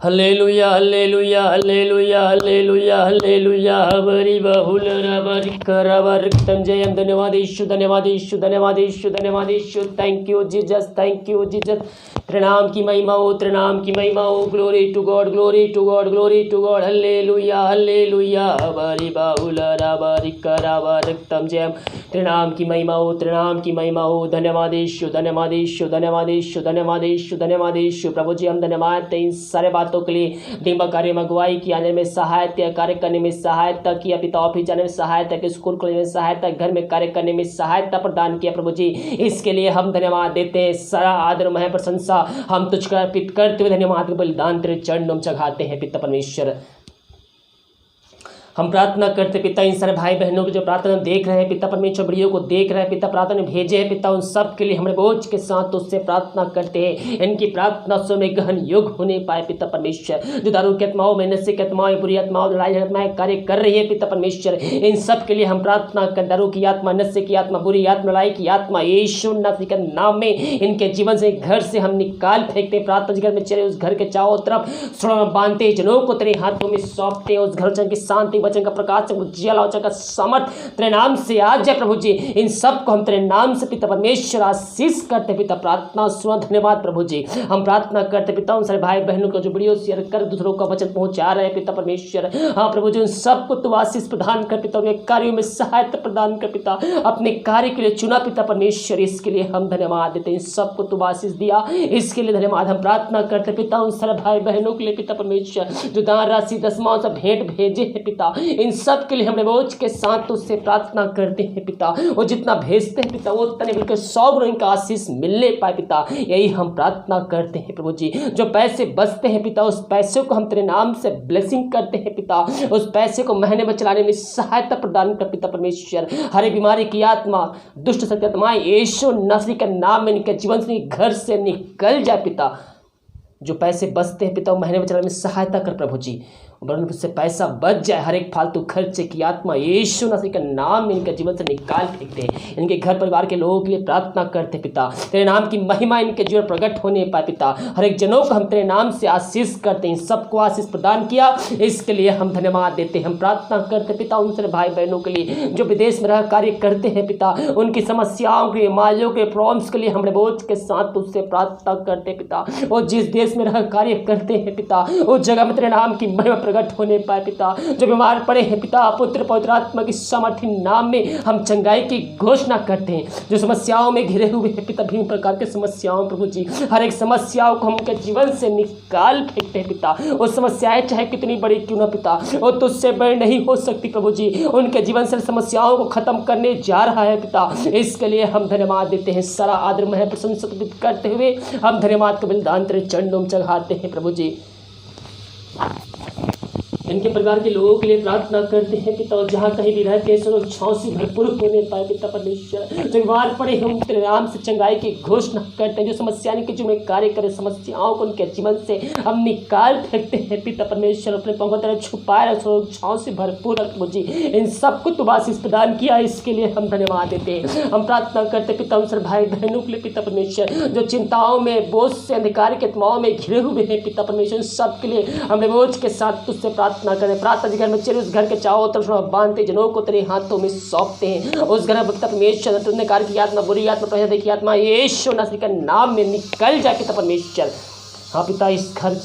Hallelujah hallelujah hallelujah hallelujah hallelujah हबरी बहुल रबर करबर जयम। धन्यवाद यीशु, धन्यवाद यीशु, धन्यवाद यीशु, धन्यवाद यीशु। Thank you Jesus, thank you Jesus. त्रिनाम की महिमा हो, त्रिनाम की महिमा हो। Glory to God, glory to God, glory to God. Hallelujah hallelujah हबरी बहुल रबर करबर जयम। त्रिनाम की महिमा हो, त्रिनाम की महिमा हो। धन्यवाद यीशु, धन्यवाद यीशु, धन्यवाद यीशु, धन्यवाद यीशु, धन्यवाद यीशु। प्रभु जी हम धन्यवाद दें इन सारे बातों के लिए। दिम्बा कार्य में अगुवाई की, आने में सहायता, कार्य करने में सहायता किया पिता, ऑफिस जाने में सहायता की, स्कूल खोलने में सहायता, घर में कार्य करने में सहायता प्रदान किया प्रभु जी। इसके लिए हम धन्यवाद देते हैं। सारा आदर मह प्रशंसा हम तुझको अर्पित करते हुए धन्यवाद के बलिदान तेरे चरणों में चढ़ाते हैं पिता परमेश्वर। हम प्रार्थना करते पिता इन सारे भाई बहनों की जो प्रार्थना देख रहे हैं पिता परमेश्वर, वीडियो को देख रहे हैं पिता, प्रार्थना भेजे हैं पिता, उन सब के लिए हमारे बोझ के साथ उससे प्रार्थना करते हैं। इनकी प्रार्थना सो में गहन योग होने पाए पिता परमेश्वर। जो दारू की आत्माओं में, नशे की आत्माओं, बुरी आत्माओं, लड़ाई आत्माएं कार्य कर रही है पिता परमेश्वर, इन सब के लिए हम प्रार्थना कर। दारू की आत्मा, नशे की आत्मा, बुरी आत्मा, लड़ाई की आत्मा यीशु मसीह के नाम में इनके जीवन से, घर से हम निकाल फेंकते। प्रार्थना घर में चले, उस घर के चारों तरफ बांधते, जनों को तेरे हाथों में सौंपते। उस घर की शांति, वचन का प्रकाश, उज्ज्वल वचन का समर्थ तेरे नाम से आज है प्रभु जी। इन सब को हम तेरे नाम से पिता परमेश्वर आशीष करते पिता। प्रार्थना सुना, धन्यवाद प्रभु जी। हम प्रार्थना करते पिता उन सारे भाई बहनों को जो वीडियो शेयर कर दूसरों का वचन पहुंचा रहे हैं पिता परमेश्वर। हाँ प्रभु जी, उन सबको तू आशीष प्रदान कर पिता, उनके कार्यों में सहायता प्रदान कर पिता। अपने कार्य के लिए चुना पिता परमेश्वर, इसके लिए हम धन्यवाद देते हैं। इन सबको तू आशीष दिया, इसके लिए धन्यवाद। हम प्रार्थना करते पिता उन सारे भाई बहनों के लिए पिता परमेश्वर, जो दान राशि दसमां से भेंट भेजे है पिता, इन सब के लिए हमने बोझ के साथ उससे प्रार्थना करते हैं पिता। वो जितना भेजते हैं पिता, वो उतने बिल्कुल 100 गुना इनका आशीष मिलने पाए पिता, यही हम प्रार्थना करते हैं प्रभु जी। जो पैसे बचते हैं पिता, उस पैसे को हम तेरे नाम से ब्लेसिंग करते हैं पिता। उस पैसे को महीने में चलाने में सहायता प्रदान कर पिता परमेश्वर। हर एक बीमारी की आत्मा, दुष्ट शक्ति आत्माएं यीशु मसीह के नाम में इनके जीवन से, घर से निकल जाए पिता। जो पैसे बचते हैं पिता, वो महीने में चलाने में सहायता कर प्रभु जी। वरन उससे पैसा बच जाए, हर एक फालतू खर्चे की आत्मा यीशु मसीह के नाम में इनके जीवन से निकाल फेंकते हैं। इनके घर परिवार के लोगों के लिए प्रार्थना करते पिता, तेरे नाम की महिमा इनके जीवन प्रकट होने पाए पिता। हर एक जनों को हम तेरे नाम से आशीष करते हैं। सबको आशीष प्रदान किया, इसके लिए हम धन्यवाद देते हैं। हम प्रार्थना करते पिता उन सारे भाई बहनों के लिए जो विदेश में रह कार्य करते हैं पिता, उनकी समस्याओं के, मालियों के, प्रॉब्लम्स के लिए हमने बोझ के साथ उससे प्रार्थना करते पिता। वो जिस देश में रह कार्य करते हैं पिता, उस जगह में तेरे नाम की महिमा प्रकट होने पाए पिता। जो बीमार पड़े हैं पिता, पुत्र पवित्र आत्मा की सामर्थ्य नाम में हम चंगाई की घोषणा करते हैं। जो समस्याओं में घिरे हुए हैं पिता, विभिन्न प्रकार के समस्याओं प्रभु जी, हर एक समस्याओं को हम उनके जीवन से निकाल फेंकते हैं पिता। वो समस्याएं चाहे कितनी बड़ी क्यों ना पिता, वो तुझसे बड़ी नहीं हो सकती प्रभु जी। उनके जीवन से समस्याओं को खत्म करने जा रहा है पिता, इसके लिए हम धन्यवाद देते हैं। सारा आदर मह प्रशंसा करते हुए हम धन्यवाद का बलिदान तेरे चरणों में चढ़ाते हैं प्रभु जी। इनके परिवार के लोगों के लिए प्रार्थना करते हैं पिता, और जहाँ कहीं भी रहते हैं सुरक्षाओं से भरपूर होने पाए पिता परमेश्वर। जो बीमार पड़े हैं हम तेरे नाम से चंगाई की घोषणा करते हैं। जो समस्या के जो में कार्य करे, समस्याओं को उनके जीवन से हम निकाल फेंकते हैं पिता परमेश्वर। अपने पंखों तरह छुपाए सुरक्षाओं से भरपूर मुझे इन सबको तो आशीष प्रदान किया, इसके लिए हम धन्यवाद देते हैं। हम प्रार्थना करते पिता उन सर भाई बहनों के लिए पिता परमेश्वर, जो चिंताओं में, बोझ से, अंधकार के आत्माओं में घिरे हुए हैं पिता परमेश्वर, सब के लिए हमने बोझ के साथ तुझसे प्रार्थना करें। प्रार्थना घर में चले, उस घर के चारों तरफ बांधते, जनों को तेरे हाथों में सौंपते हैं। उस घर में परमेश्वर तुमने कार्य की आत्मा, बुरी आत्मा, प्रहद की आत्मा यीशु मसीह के नाम में निकल जाए पिता परमेश्वर। हाँ पिता, इस घर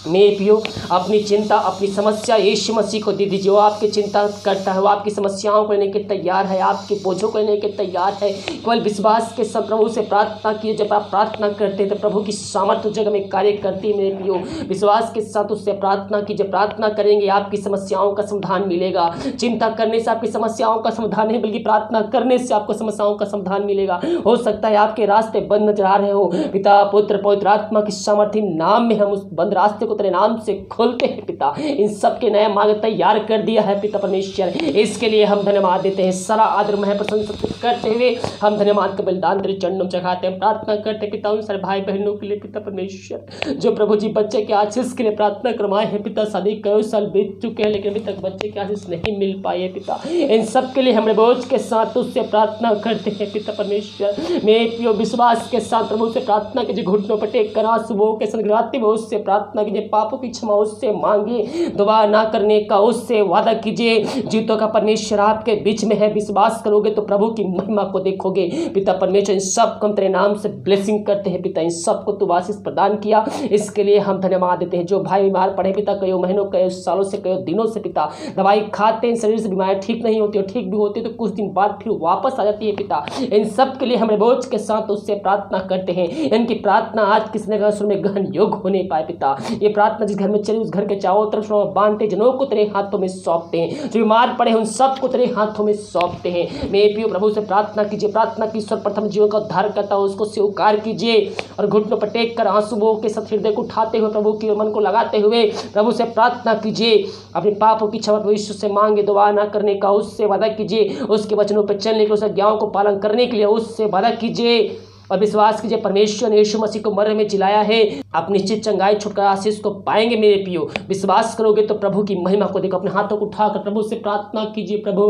में पियो अपनी चिंता, अपनी समस्या यीशु मसीह को दे दीजिए। वो आपकी चिंता करता है, वो आपकी समस्याओं को लेने के तैयार है, आपके बोझों को लेने के तैयार है। केवल विश्वास के साथ प्रभु से प्रार्थना किए। जब आप प्रार्थना करते हैं तो प्रभु की सामर्थ्य जगह में कार्य करती है। मेरे पियो, विश्वास के साथ उससे प्रार्थना कीजिए। प्रार्थना करेंगे आपकी समस्याओं का समाधान मिलेगा। चिंता करने से आपकी समस्याओं का समाधान नहीं, बल्कि प्रार्थना करने से आपको समस्याओं का समाधान मिलेगा। हो सकता है आपके रास्ते बंद नजर आ रहे हो, पिता पुत्र पवित्र आत्मा की सामर्थ्य नाम में हम उस बंद रास्ते को तेरे नाम से खोलते हैं पिता। इन सब के नया मार्ग तैयार कर दिया है पिता परमेश्वर, इसके लिए हम धन्यवाद देते हैं। सारा आदर मह प्रशंसा करते हुए हम धन्यवाद का बलिदान तेरे चरणों में चढ़ाते हैं। प्रार्थना करते पिता उन सारे भाई बहनों के लिए पिता परमेश्वर, जो प्रभु जी बच्चे के आशीष के लिए प्रार्थना करवाए हैं पिता। शादी कई साल बीत चुके हैं, लेकिन अभी तक बच्चे के आशीष नहीं मिल पाए पिता। इन सब के लिए हमने बोझ के साथ उससे प्रार्थना करते हैं पिता परमेश्वर। मेरे प्रियो, विश्वास के साथ प्रभु से प्रार्थना कीजिए। घुटनों पर टेक कर आंसुओं के संग उससे प्रार्थना कीजिए। अपने पापों की क्षमा उससे मांगे, दुआ ना करने का उससे वादा कीजिए। जीतों का परमेश्वर आपके बीच में है, विश्वास करोगे तो प्रभु की महिमा को देखोगे। पिता परमेश्वर इन सब को हम तेरे नाम से ब्लेसिंग करते हैं पिता, इन सबको तू आशीष प्रदान किया, इसके लिए हम धन्यवाद देते हैं। जो भाई बीमार पड़े पिता, कई महीनों कई सालों से कई दिनों से पिता दवाई खाते हैं, शरीर से बीमारी ठीक नहीं होती और ठीक भी होती तो कुछ दिन बाद फिर वापस आ जाती है पिता, इन सब के लिए हम बोझ के साथ उससे प्रार्थना करते हैं। इनकी प्रार्थना आज किसने का सुर में ग्रहण योग होने पाए पिता। ये प्रार्थना जिस घर में चली उस घर के चारों तरफ बांधते, जनों को तेरे हाथों में सौंपते हैं, जो बीमार पड़े उन सबको तेरे हाथों में सौंपते हैं। मैं पियो प्रभु से प्रार्थना कीजिए, प्रार्थना की सर्वप्रथम जीवन का उद्धार करता हूं उसको स्वीकार कीजिए और घुटनों पर टेक कर आंसुओं के साथ हृदय को उठाते हुए प्रभु की मन को लगाते हुए प्रभु से प्रार्थना कीजिए। अपने पापों की क्षमा प्रभु यीशु से मांगे, दुआ ना करने का उससे वादा कीजिए, उसके वचनों पर चलने के लिए, उसके आज्ञाओं को पालन करने के लिए उससे वादा कीजिए और विश्वास कीजिए परमेश्वर ने यीशु मसीह को मरने में जिलाया है, आप निश्चित चंगाई छुटकारा आशीष को पाएंगे। मेरे पियो विश्वास करोगे तो प्रभु की महिमा को देखो। अपने हाथों को उठाकर प्रभु से प्रार्थना कीजिए, प्रभु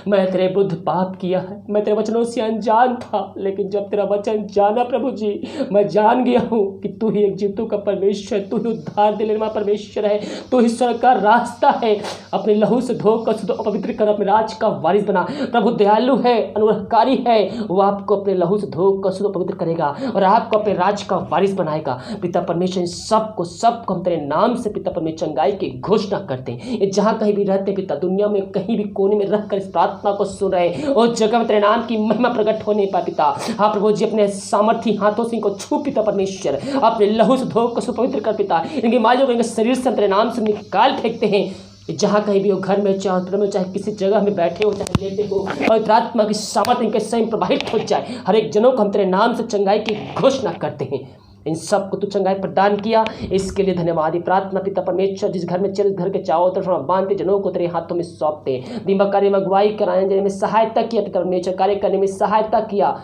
मैं तेरे विरुद्ध पाप किया है, मैं तेरे वचनों से अनजान था, लेकिन जब तेरा वचन जाना प्रभु जी, मैं जान गया हूँ कि तू ही एक जीतों का परमेश्वर, तू ही उद्धार दिलाने वाला परमेश्वर है, तू ही स्वर्ग का रास्ता है। अपने लहू से धोकर शुद्ध अपवित्र कर अपने राज का वारिस बना। प्रभु दयालु है, अनुग्रहकारी है, वो आपको अपने लहू से धोकर शुद्ध पवित्र करेगा और आपको अपने राज का वारिस बनाएगा। पिता परमेश्वर सबको हम तेरे नाम से पिता परमेश्वर चंगाई की घोषणा करते हैं। ये जहाँ कहीं भी रहते पिता, दुनिया में कहीं भी कोने में रहकर इस प्रार्थना को सुन रहे, उस जगह में तेरे नाम की महिमा प्रकट होने पाए पिता। हाँ प्रभु जी, अपने सामर्थ्य हाथों से इनको छू पिता परमेश्वर, अपने लहू से धोकर सुपवित्र कर पिता, इनकी मालियों को इनके शरीर से तेरे नाम से निकाल फेंकते हैं। जहाँ कहीं भी हो, घर में चाहे किसी जगह में बैठे हो, चाहे लेटे हो, और आत्मा की सामर्थ्य इनके स्वयं प्रवाहित हो जाए। हर एक जनों को हम तेरे नाम से चंगाई की घोषणा करते हैं। इन सब को तू चंगाई प्रदान किया, इसके लिए धन्यवाद। प्रार्थना पिता परमेश्वर जिस घर में चल, घर के चारों तरफ बांधते जनों को तेरे हाथों में सौंपते हैं। दिमाग कार्य में अगुवाई कराने में सहायता किया पिता परमेश्वर, कार्य करने में सहायता किया,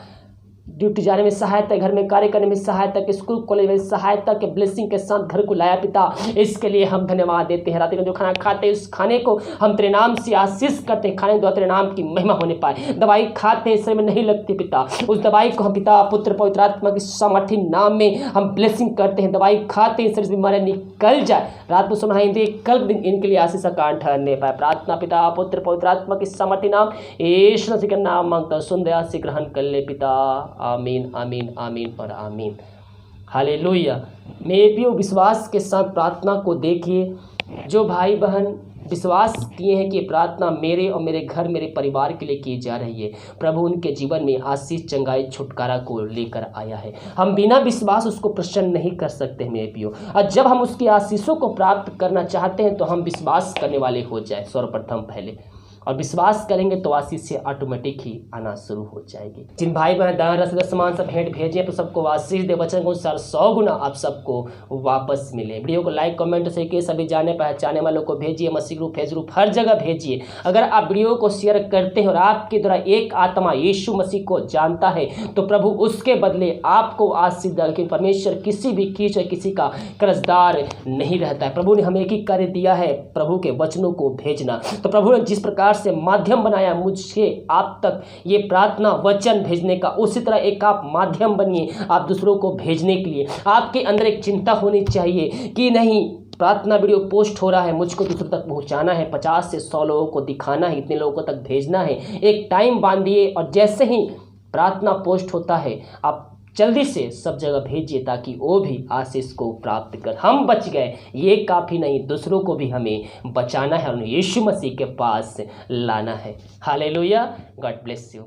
ड्यूटी जाने में सहायता, घर में कार्य करने में सहायता, के स्कूल कॉलेज में सहायता, के ब्लेसिंग के साथ घर को लाया पिता, इसके लिए हम धन्यवाद देते हैं। रात में जो खाना खाते हैं उस खाने को हम तेरे नाम से आशीष करते हैं, खाने द्वारा तेरे नाम की महिमा होने पाए। दवाई खाते हैं शरीर में नहीं लगती पिता, उस दवाई को हम पिता पुत्र पवित्र आत्मा की सामर्थ्य नाम में हम ब्लेसिंग करते हैं। दवाई खाते हैं शरीर से बीमारियां निकल जाए, रात में सुनाएंगे कल दिन इनके लिए आशीष का कान ठहरने पाए। प्रार्थना पिता पुत्र पवित्र आत्मा की सामर्थ्य नाम यीशु मसीह का नाम मांगता सुन दया से ग्रहण कर ले पिता। आमीन आमीन आमीन और आमीन। हालेलुया। मेरे प्रियो विश्वास के साथ प्रार्थना को देखिए। जो भाई बहन विश्वास किए हैं कि प्रार्थना मेरे और मेरे घर मेरे परिवार के लिए की जा रही है, प्रभु उनके जीवन में आशीष चंगाई छुटकारा को लेकर आया है। हम बिना विश्वास उसको प्रसन्न नहीं कर सकते मेरे प्रियो। और जब हम उसकी आशीषों को प्राप्त करना चाहते हैं तो हम विश्वास करने वाले हो जाए सर्वप्रथम पहले, और विश्वास करेंगे तो आशीष से ऑटोमेटिक ही आना शुरू हो जाएगी। जिन भाई बहन दान रस सामान सब भेंट भेजें तो सबको आशीष दे, वचन को 100 गुना आप सबको वापस मिले। वीडियो को लाइक कमेंट से के सभी जाने पहचाने वालों को भेजिए, मसीह ग्रुप फेस ग्रुप हर जगह भेजिए। अगर आप वीडियो को शेयर करते हैं और आपके द्वारा एक आत्मा यीशु मसीह को जानता है तो प्रभु उसके बदले आपको आशीष देगा, लेकिन परमेश्वर किसी भी कीच या किसी का कर्जदार नहीं रहता है। प्रभु ने हमें एक ही कार्य दिया है, प्रभु के वचनों को भेजना। तो प्रभु ने जिस प्रकार से माध्यम बनाया मुझसे आप तक ये प्रार्थना वचन भेजने का, उसी तरह एक आप माध्यम बनिए आप दूसरों को भेजने के लिए। आपके अंदर एक चिंता होनी चाहिए कि नहीं, प्रार्थना वीडियो पोस्ट हो रहा है, मुझको दूसरों तक पहुंचाना है, 50 से 100 लोगों को दिखाना है, इतने लोगों तक भेजना है। एक टाइम बांधिए और जैसे ही प्रार्थना पोस्ट होता है आप जल्दी से सब जगह भेजिए ताकि वो भी आशीष को प्राप्त कर। हम बच गए ये काफ़ी नहीं, दूसरों को भी हमें बचाना है और यीशु मसीह के पास लाना है। हालेलुया। God bless you.